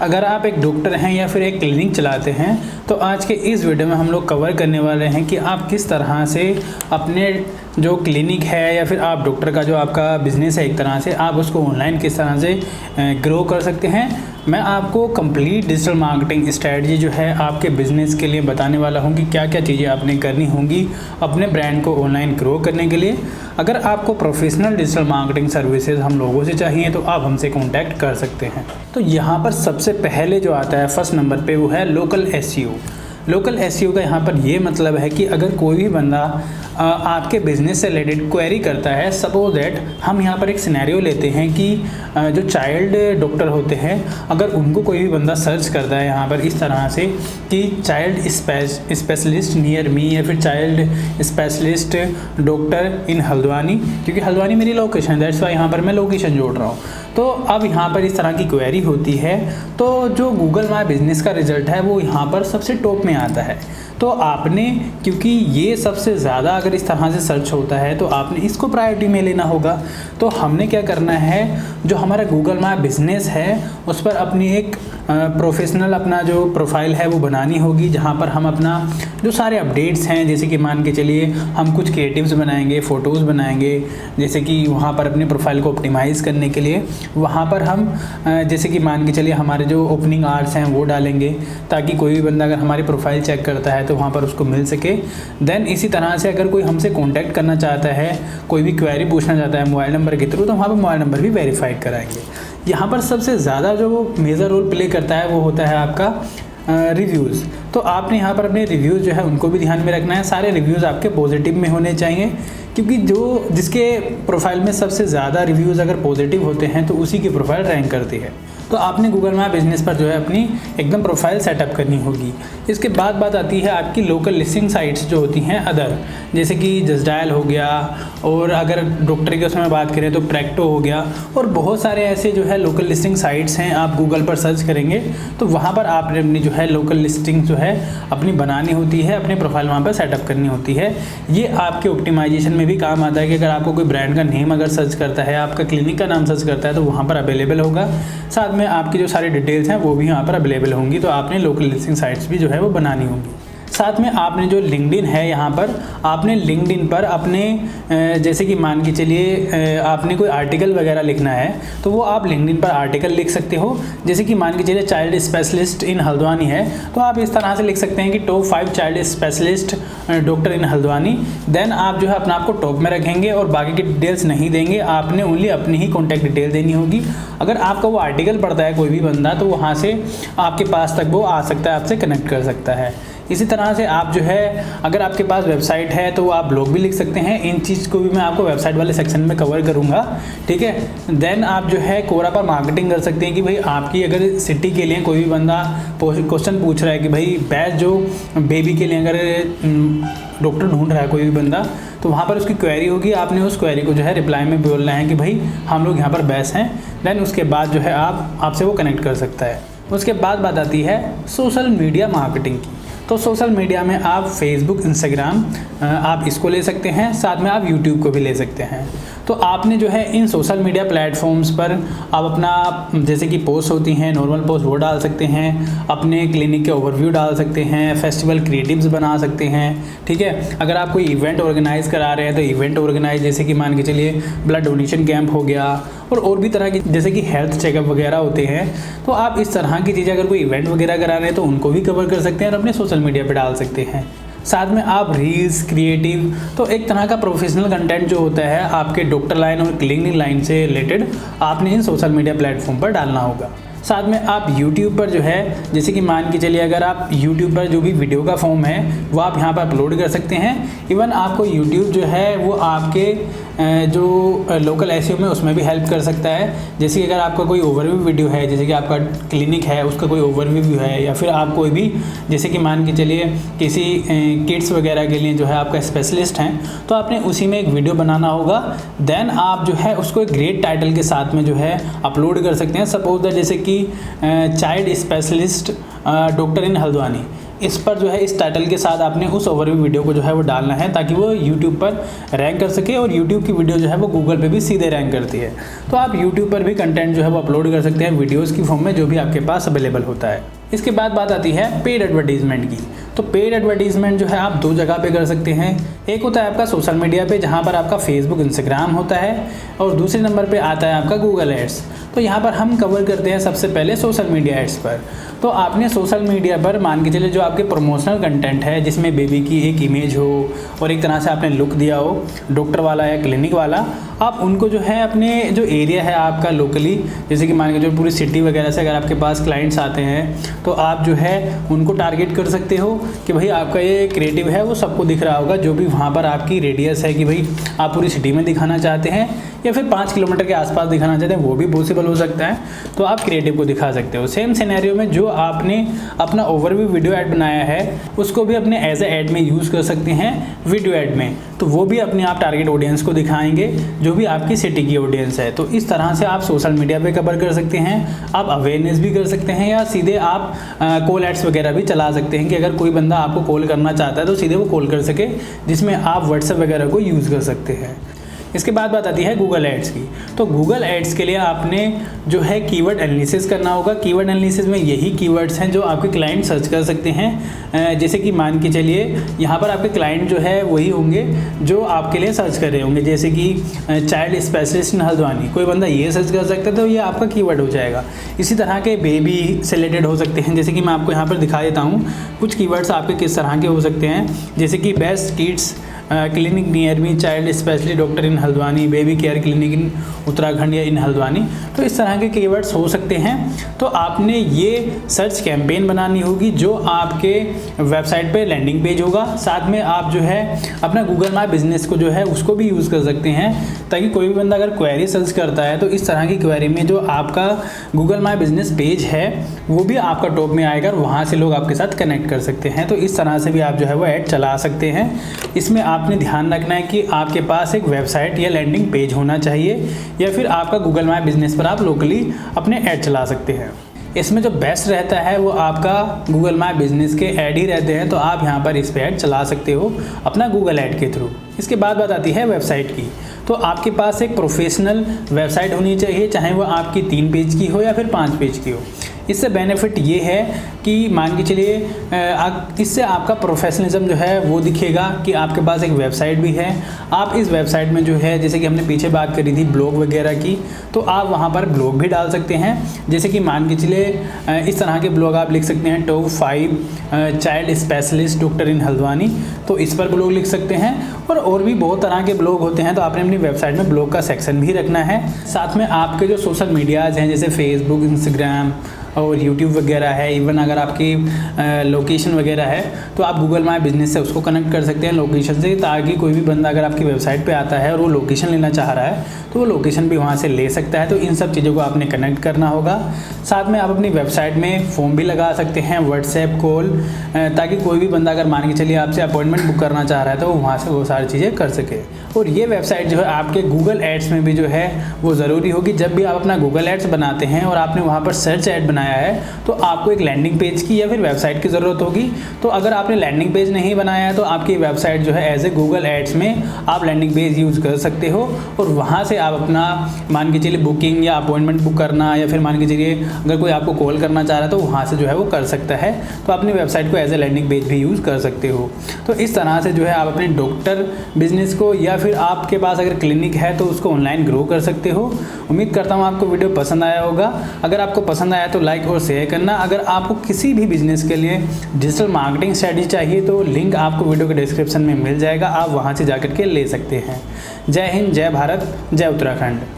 अगर आप एक डॉक्टर हैं या फिर एक क्लिनिक चलाते हैं तो आज के इस वीडियो में हम लोग कवर करने वाले हैं कि आप किस तरह से अपने जो क्लिनिक है या फिर आप डॉक्टर का जो आपका बिज़नेस है एक तरह से आप उसको ऑनलाइन किस तरह से ग्रो कर सकते हैं। मैं आपको कंप्लीट डिजिटल मार्केटिंग स्ट्रेटजी जो है आपके बिज़नेस के लिए बताने वाला हूं कि क्या क्या चीज़ें आपने करनी होंगी अपने ब्रांड को ऑनलाइन ग्रो करने के लिए। अगर आपको प्रोफेशनल डिजिटल मार्केटिंग सर्विसेज हम लोगों से चाहिए तो आप हमसे कॉन्टैक्ट कर सकते हैं। तो यहाँ पर सबसे पहले जो आता है फर्स्ट नंबर पे वो है लोकल एसईओ। लोकल एसईओ का यहाँ पर ये मतलब है कि अगर कोई भी बंदा आपके बिज़नेस से रिलेटेड क्वेरी करता है, सपोज दैट हम यहाँ पर एक सिनेरियो लेते हैं कि जो चाइल्ड डॉक्टर होते हैं अगर उनको कोई भी बंदा सर्च करता है यहाँ पर इस तरह से कि चाइल्ड स्पेशलिस्ट नियर मी या फिर चाइल्ड स्पेशलिस्ट डॉक्टर इन हल्द्वानी, क्योंकि हल्द्वानी मेरी लोकेशन है, दैट्स वाई यहाँ पर मैं लोकेशन जोड़ रहा हूँ। तो अब यहाँ पर इस तरह की क्वेरी होती है तो जो गूगल माई बिज़नेस का रिज़ल्ट है वो यहाँ पर सबसे टॉप में आता है। तो आपने, क्योंकि ये सबसे ज़्यादा अगर इस तरह से सर्च होता है तो आपने इसको प्रायोरिटी में लेना होगा। तो हमने क्या करना है, जो हमारा गूगल माई बिज़नेस है उस पर अपनी एक प्रोफेशनल अपना जो प्रोफाइल है वो बनानी होगी, जहाँ पर हम अपना जो सारे अपडेट्स हैं, जैसे कि मान के चलिए हम कुछ क्रिएटिव्स बनाएंगे, फ़ोटोज़ बनाएंगे, जैसे कि वहाँ पर अपने प्रोफाइल को ऑप्टिमाइज़ करने के लिए वहाँ पर हम जैसे कि मान के चलिए हमारे जो ओपनिंग आवर्स हैं वो डालेंगे ताकि कोई भी बंदा अगर हमारी प्रोफाइल चेक करता है तो वहाँ पर उसको मिल सके। देन इसी तरह से अगर कोई हमसे कॉन्टैक्ट करना चाहता है, कोई भी क्वेरी पूछना चाहता है मोबाइल नंबर के थ्रू, तो वहाँ पर मोबाइल नंबर भी वेरीफाइड कराएंगे। यहाँ पर सबसे ज़्यादा जो वो मेजर रोल प्ले करता है वो होता है आपका रिव्यूज़। तो आपने यहाँ पर अपने रिव्यूज़ जो है उनको भी ध्यान में रखना है। सारे रिव्यूज़ आपके पॉजिटिव में होने चाहिए, क्योंकि जिसके प्रोफाइल में सबसे ज़्यादा रिव्यूज़ अगर पॉजिटिव होते हैं तो उसी की प्रोफाइल रैंक करती है। तो आपने गूगल माई बिज़नेस पर जो है अपनी एकदम प्रोफाइल सेटअप करनी होगी। इसके बाद बात आती है आपकी लोकल लिस्टिंग साइट्स जो होती हैं अदर, जैसे कि जस्ट डायल हो गया, और अगर डॉक्टर की उसमें बात करें तो प्रैक्टो हो गया, और बहुत सारे ऐसे जो है लोकल लिस्टिंग साइट्स हैं। आप गूगल पर सर्च करेंगे तो वहाँ पर आपने अपनी जो है लोकल लिस्टिंग जो है अपनी बनानी होती है, अपनी प्रोफाइल वहाँ पर सेटअप करनी होती है। ये आपके ऑप्टिमाइजेशन में भी काम आता है कि अगर आपको कोई ब्रांड का नेम अगर सर्च करता है, आपका क्लिनिक का नाम सर्च करता है तो वहाँ पर अवेलेबल होगा, साथ में आपकी जो सारी डिटेल्स हैं वो भी यहाँ पर अवेलेबल होंगी। तो आपने लोकल लिस्टिंग साइट्स भी जो है वो बनानी होंगी। साथ में आपने जो लिंक्डइन है, यहाँ पर आपने लिंक्डइन पर अपने जैसे कि मान के चलिए आपने कोई आर्टिकल वगैरह लिखना है तो वो आप लिंक्डइन पर आर्टिकल लिख सकते हो। जैसे कि मान के चलिए चाइल्ड स्पेशलिस्ट इन हल्द्वानी है तो आप इस तरह से लिख सकते हैं कि टॉप 5 चाइल्ड स्पेशलिस्ट डॉक्टर इन हल्द्वानी। देन आप जो है अपना आपको टॉप में रखेंगे और बाकी की डिटेल्स नहीं देंगे, आपने ओनली अपनी ही कॉन्टैक्ट डिटेल देनी होगी। अगर आपका वो आर्टिकल पढ़ता है कोई भी बंदा तो वहाँ से आपके पास तक वो आ सकता है, आपसे कनेक्ट कर सकता है। इसी तरह से आप जो है अगर आपके पास वेबसाइट है तो आप ब्लॉग भी लिख सकते हैं। इन चीज़ को भी मैं आपको वेबसाइट वाले सेक्शन में कवर करूँगा, ठीक है। देन आप जो है कोरा पर मार्केटिंग कर सकते हैं कि भाई आपकी अगर सिटी के लिए कोई भी बंदा क्वेश्चन पूछ रहा है कि भाई बेस्ट जो बेबी के लिए अगर डॉक्टर ढूंढ रहा है कोई भी बंदा, तो वहाँ पर उसकी क्वेरी होगी, आपने उस क्वेरी को जो है रिप्लाई में बोलना है कि भाई हम लोग यहाँ पर बेस्ट हैं। देन उसके बाद जो है आपसे वो कनेक्ट कर सकता है। उसके बाद बात आती है सोशल मीडिया मार्केटिंग की। तो सोशल मीडिया में आप फेसबुक, इंस्टाग्राम आप इसको ले सकते हैं, साथ में आप यूट्यूब को भी ले सकते हैं। तो आपने जो है इन सोशल मीडिया प्लेटफॉर्म्स पर आप अपना जैसे कि पोस्ट होती हैं नॉर्मल पोस्ट वो डाल सकते हैं, अपने क्लिनिक के ओवरव्यू डाल सकते हैं, फेस्टिवल क्रिएटिव्स बना सकते हैं, ठीक है। अगर आप कोई इवेंट ऑर्गेनाइज़ करा रहे हैं तो इवेंट ऑर्गेनाइज, जैसे कि मान के चलिए ब्लड डोनेशन कैंप हो गया और भी तरह की जैसे कि हेल्थ चेकअप वगैरह होते हैं। तो आप इस तरह की चीज़ें अगर कोई इवेंट वगैरह करा रहे हैं तो उनको भी कवर कर सकते हैं और अपने सोशल मीडिया पर डाल सकते हैं। साथ में आप रील्स, क्रिएटिव, तो एक तरह का प्रोफेशनल कंटेंट जो होता है आपके डॉक्टर लाइन और क्लिनिक लाइन से रिलेटेड आपने इन सोशल मीडिया प्लेटफॉर्म पर डालना होगा। साथ में आप YouTube पर जो है जैसे कि मान के चलिए अगर आप YouTube पर जो भी वीडियो का फॉर्म है वो आप यहाँ पर अपलोड कर सकते हैं। इवन आपको YouTube जो है वो आपके जो लोकल एसईओ में उसमें भी हेल्प कर सकता है। जैसे कि अगर आपका कोई ओवरव्यू वीडियो है, जैसे कि आपका क्लिनिक है उसका कोई ओवरव्यू है, या फिर आप कोई भी जैसे कि मान के चलिए किसी किड्स वगैरह के लिए जो है आपका स्पेशलिस्ट हैं तो आपने उसी में एक वीडियो बनाना होगा। देन आप जो है उसको एक ग्रेट टाइटल के साथ में जो है अपलोड कर सकते हैं। सपोज दैट जैसे कि चाइल्ड स्पेशलिस्ट डॉक्टर इन हल्द्वानी, इस पर जो है इस टाइटल के साथ आपने उस ओवरव्यू वीडियो को जो है वो डालना है ताकि वो यूट्यूब पर रैंक कर सके, और यूट्यूब की वीडियो जो है वो गूगल पे भी सीधे रैंक करती है। तो आप यूट्यूब पर भी कंटेंट जो है वो अपलोड कर सकते हैं वीडियोज़ की फॉर्म में, जो भी आपके पास अवेलेबल होता है। इसके बाद बात आती है पेड एडवर्टीजमेंट की। तो पेड एडवर्टीजमेंट जो है आप दो जगह पे कर सकते हैं। एक होता है आपका सोशल मीडिया पे, जहाँ पर आपका फेसबुक, इंस्टाग्राम होता है, और दूसरे नंबर पे आता है आपका गूगल एड्स। तो यहाँ पर हम कवर करते हैं सबसे पहले सोशल मीडिया एड्स पर। तो आपने सोशल मीडिया पर मान के चलिए जो आपके प्रमोशनल कंटेंट है, जिसमें बेबी की एक इमेज हो और एक तरह से आपने लुक दिया हो डॉक्टर वाला या क्लिनिक वाला, आप उनको जो है अपने जो एरिया है आपका लोकली, जैसे कि मान के जो पूरी सिटी वगैरह से अगर आपके पास क्लाइंट्स आते हैं तो आप जो है उनको टारगेट कर सकते हो कि भाई आपका ये क्रिएटिव है वो सबको दिख रहा होगा, जो भी वहाँ पर आपकी रेडियस है कि भाई आप पूरी सिटी में दिखाना चाहते हैं या फिर 5 किलोमीटर के आसपास दिखाना चाहते हैं, वो भी पॉसिबल हो सकता है। तो आप क्रिएटिव को दिखा सकते हो। सेम सिनेरियो में जो आपने अपना ओवरव्यू वीडियो ऐड बनाया है उसको भी अपने एज ए ऐड में यूज़ कर सकते हैं वीडियो ऐड में, तो वो भी अपने आप टारगेट ऑडियंस को दिखाएंगे जो भी आपकी सिटी की ऑडियंस है। तो इस तरह से आप सोशल मीडिया पे कवर कर सकते हैं, आप अवेयरनेस भी कर सकते हैं, या सीधे आप कॉल एड्स वगैरह भी चला सकते हैं कि अगर कोई बंदा आपको कॉल करना चाहता है तो सीधे वो कॉल कर सके, जिसमें आप व्हाट्सएप वगैरह को यूज़ कर सकते हैं। इसके बाद बात आती है गूगल एड्स की। तो गूगल एड्स के लिए आपने जो है कीवर्ड एनालिसिस करना होगा। कीवर्ड एनालिसिस में यही कीवर्ड्स हैं जो आपके क्लाइंट सर्च कर सकते हैं। जैसे कि मान के चलिए यहाँ पर आपके क्लाइंट जो है वही होंगे जो आपके लिए सर्च कर रहे होंगे, जैसे कि चाइल्ड स्पेशलिस्ट इन हल्द्वानी, कोई बंदा ये सर्च कर सकता है तो ये आपका कीवर्ड हो जाएगा। इसी तरह के बेबी से रिलेटेड हो सकते हैं, जैसे कि मैं आपको यहाँ पर दिखा देता हूँ कुछ कीवर्ड्स आपके किस तरह के हो सकते हैं, जैसे कि best kids clinic near me, child specialist doctor in Haldwani, baby care clinic in Uttarakhand या इन हल्द्वानी। तो इस तरह के कीवर्ड्स हो सकते हैं। तो आपने ये सर्च कैंपेन बनानी होगी जो आपके वेबसाइट पे लैंडिंग पेज होगा। साथ में आप जो है अपना गूगल माई बिजनेस को जो है उसको भी यूज़ कर सकते हैं, ताकि कोई भी बंदा अगर क्वेरी सर्च करता है तो इस तरह की क्वेरी में जो आपका गूगल माई बिजनेस पेज है वो भी आपका टॉप में आएगा और वहाँ से लोग आपके साथ कनेक्ट कर सकते हैं। तो इस तरह से भी आप जो है वो ऐड चला सकते हैं। इसमें आपने ध्यान रखना है कि आपके पास एक वेबसाइट या लैंडिंग पेज होना चाहिए, या फिर आपका गूगल माई बिजनेस पर आप लोकली अपने ऐड चला सकते हैं। इसमें जो बेस्ट रहता है वो आपका गूगल माई बिजनेस के ऐड ही रहते हैं, तो आप यहाँ पर इस पर ऐड चला सकते हो अपना गूगल ऐड के थ्रू। इसके बाद बात आती है वेबसाइट की। तो आपके पास एक प्रोफेशनल वेबसाइट होनी चाहिए, चाहे वो आपकी 3 पेज की हो या फिर 5 पेज की हो। इससे बेनिफिट ये है कि मान के चलिए इससे आपका प्रोफेशनलिज्म जो है वो दिखेगा कि आपके पास एक वेबसाइट भी है। आप इस वेबसाइट में जो है, जैसे कि हमने पीछे बात करी थी ब्लॉग वगैरह की, तो आप वहाँ पर ब्लॉग भी डाल सकते हैं। जैसे कि मान के चलिए इस तरह के ब्लॉग आप लिख सकते हैं, टॉप 5 चाइल्ड स्पेशलिस्ट डॉक्टर इन हल्द्वानी, तो इस पर ब्लॉग लिख सकते हैं। और भी बहुत तरह के ब्लॉग होते हैं, तो आपने अपनी वेबसाइट में ब्लॉग का सेक्शन भी रखना है। साथ में आपके जो सोशल मीडियाज़ हैं जैसे फेसबुक, इंस्टाग्राम और यूट्यूब वगैरह है, इवन अगर आपकी लोकेशन वगैरह है तो आप गूगल माई बिजनेस से उसको कनेक्ट कर सकते हैं लोकेशन से, ताकि कोई भी बंदा अगर आपकी वेबसाइट पे आता है और वो लोकेशन लेना चाह रहा है तो वो लोकेशन भी वहाँ से ले सकता है। तो इन सब चीज़ों को आपने कनेक्ट करना होगा। साथ में आप अपनी वेबसाइट में फॉर्म भी लगा सकते हैं, व्हाट्सएप कॉल, ताकि कोई भी बंदा अगर मान के चलिए आपसे अपॉइंटमेंट बुक करना चाह रहा है तो वो वहाँ से वो सारी चीज़ें कर सके। और ये वेबसाइट जो है आपके गूगल एड्स में भी जो है वो ज़रूरी होगी। जब भी आप अपना गूगल एड्स बनाते हैं और आपने वहाँ पर सर्च ऐड बनाया है तो आपको एक लैंडिंग पेज की या फिर वेबसाइट की ज़रूरत होगी। तो अगर आपने लैंडिंग पेज नहीं बनाया है तो आपकी वेबसाइट जो है एज ए गूगल एड्स में आप लैंडिंग पेज यूज़ कर सकते हो, और वहाँ से आप अपना मान के चलिए बुकिंग या अपॉइंटमेंट बुक करना, या फिर मान के चलिए अगर कोई आपको कॉल करना चाह रहा है तो वहाँ से जो है वो कर सकता है। तो अपनी वेबसाइट को एज ए लैंडिंग पेज भी यूज़ कर सकते हो। तो इस तरह से जो है आप अपने डॉक्टर बिजनेस को, या फिर आपके पास अगर क्लिनिक है तो उसको ऑनलाइन ग्रो कर सकते हो। उम्मीद करता हूँ आपको वीडियो पसंद आया होगा। अगर आपको पसंद आया तो लाइक और शेयर करना। अगर आपको किसी भी बिजनेस के लिए डिजिटल मार्केटिंग स्ट्रेटजी चाहिए तो लिंक आपको वीडियो के डिस्क्रिप्शन में मिल जाएगा, आप वहाँ से जाकर के ले सकते हैं। जय हिंद, जय भारत, जय उत्तराखंड।